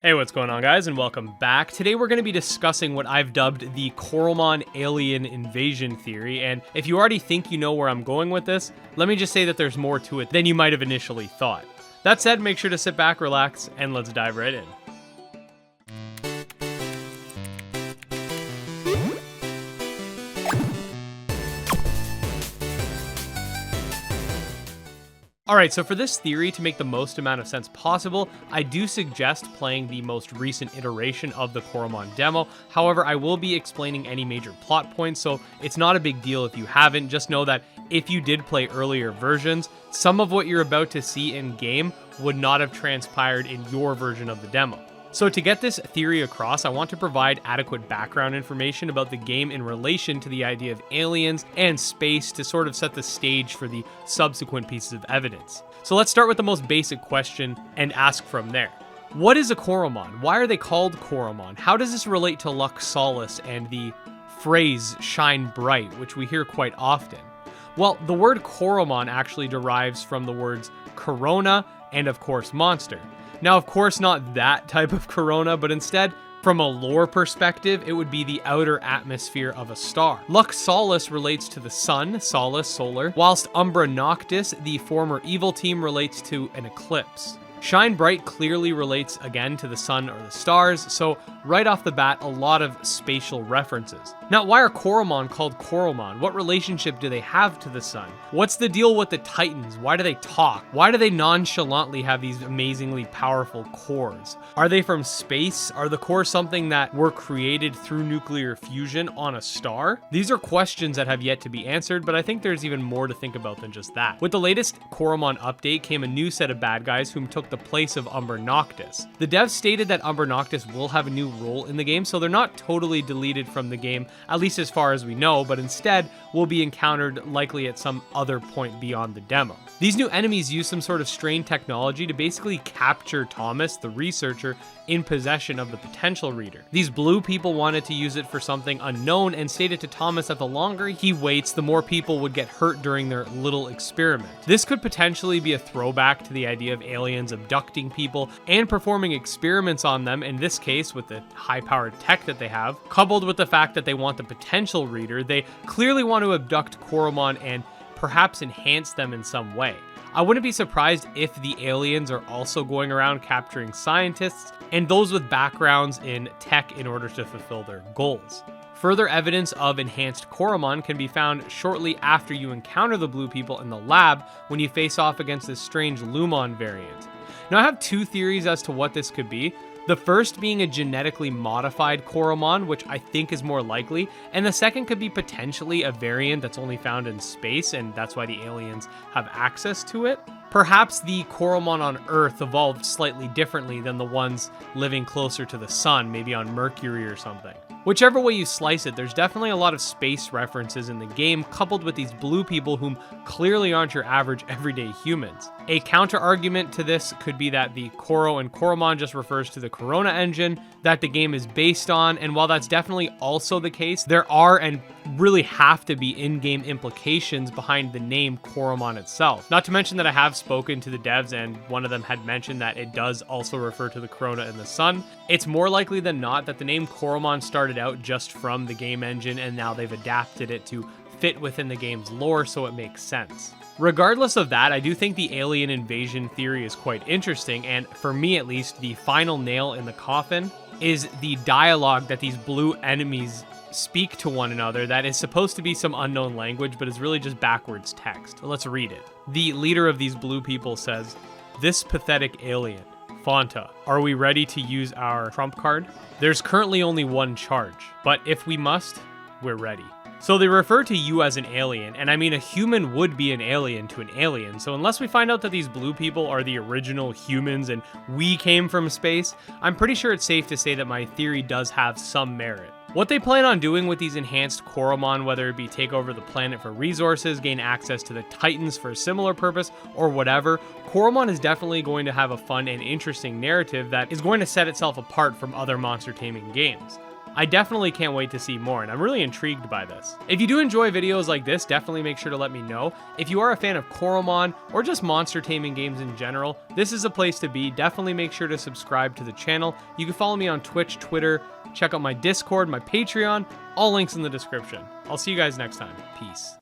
Hey, what's going on, guys, and welcome back. Today we're going to be discussing what I've dubbed the Coromon alien invasion theory, and if you already think you know where I'm going with this, let me just say that there's more to it than you might have initially thought. That said, make sure to sit back, relax, and let's dive right in. Alright, so for this theory to make the most amount of sense possible, I do suggest playing the most recent iteration of the Coromon demo. However, I will be explaining any major plot points, so it's not a big deal if you haven't. Just know that if you did play earlier versions, some of what you're about to see in game would not have transpired in your version of the demo. So to get this theory across, I want to provide adequate background information about the game in relation to the idea of aliens and space to sort of set the stage for the subsequent pieces of evidence. So let's start with the most basic question and ask from there. What is a Coromon? Why are they called Coromon? How does this relate to Lux Solus and the phrase shine bright, which we hear quite often? Well, the word Coromon actually derives from the words corona and, of course, monster. Now, of course, not that type of corona, but instead, from a lore perspective, it would be the outer atmosphere of a star. Lux Solus relates to the sun, Solus, solar, whilst Umbra Noctis, the former evil team, relates to an eclipse. Shine Bright clearly relates again to the sun or the stars, so right off the bat, a lot of spatial references. Now, why are Coromon called Coromon? What relationship do they have to the sun? What's the deal with the Titans? Why do they talk? Why do they nonchalantly have these amazingly powerful cores? Are they from space? Are the cores something that were created through nuclear fusion on a star? These are questions that have yet to be answered, but I think there's even more to think about than just that. With the latest Coromon update came a new set of bad guys whom took the place of Umbra Noctis. The devs stated that Umbra Noctis will have a new role in the game, so they're not totally deleted from the game, at least as far as we know, but instead will be encountered likely at some other point beyond the demo. These new enemies use some sort of strained technology to basically capture Thomas, the researcher, in possession of the potential reader. These blue people wanted to use it for something unknown and stated to Thomas that the longer he waits, the more people would get hurt during their little experiment. This could potentially be a throwback to the idea of aliens abducting people and performing experiments on them, in this case with the high-powered tech that they have, coupled with the fact that they want the potential reader. They clearly want to abduct Coromon and perhaps enhance them in some way. I wouldn't be surprised if the aliens are also going around capturing scientists and those with backgrounds in tech in order to fulfill their goals. Further evidence of enhanced Coromon can be found shortly after you encounter the blue people in the lab when you face off against this strange Lumon variant. Now, I have two theories as to what this could be. The first being a genetically modified Coromon, which I think is more likely, and the second could be potentially a variant that's only found in space, and that's why the aliens have access to it. Perhaps the Coromon on Earth evolved slightly differently than the ones living closer to the sun, maybe on Mercury or something. Whichever way you slice it, there's definitely a lot of space references in the game, coupled with these blue people whom clearly aren't your average everyday humans. A counter-argument to this could be that the Coro and Coromon just refers to the Corona engine that the game is based on, and while that's definitely also the case, there are and really have to be in-game implications behind the name Coromon itself. Not to mention that I have spoken to the devs and one of them had mentioned that it does also refer to the Corona and the sun. It's more likely than not that the name Coromon started out just from the game engine and now they've adapted it to fit within the game's lore, so it makes sense. Regardless of that, I do think the alien invasion theory is quite interesting, and for me at least, the final nail in the coffin is the dialogue that these blue enemies speak to one another that is supposed to be some unknown language, but is really just backwards text. Let's read it. The leader of these blue people says, "This pathetic alien, Fanta, are we ready to use our trump card? There's currently only one charge, but if we must, we're ready." So they refer to you as an alien, and I mean a human would be an alien to an alien, so unless we find out that these blue people are the original humans and we came from space, I'm pretty sure it's safe to say that my theory does have some merit. What they plan on doing with these enhanced Coromon, whether it be take over the planet for resources, gain access to the Titans for a similar purpose, or whatever, Coromon is definitely going to have a fun and interesting narrative that is going to set itself apart from other monster taming games. I definitely can't wait to see more, and I'm really intrigued by this. If you do enjoy videos like this, definitely make sure to let me know. If you are a fan of Coromon or just monster taming games in general, this is a place to be. Definitely make sure to subscribe to the channel. You can follow me on Twitch, Twitter, check out my Discord, my Patreon, all links in the description. I'll see you guys next time. Peace.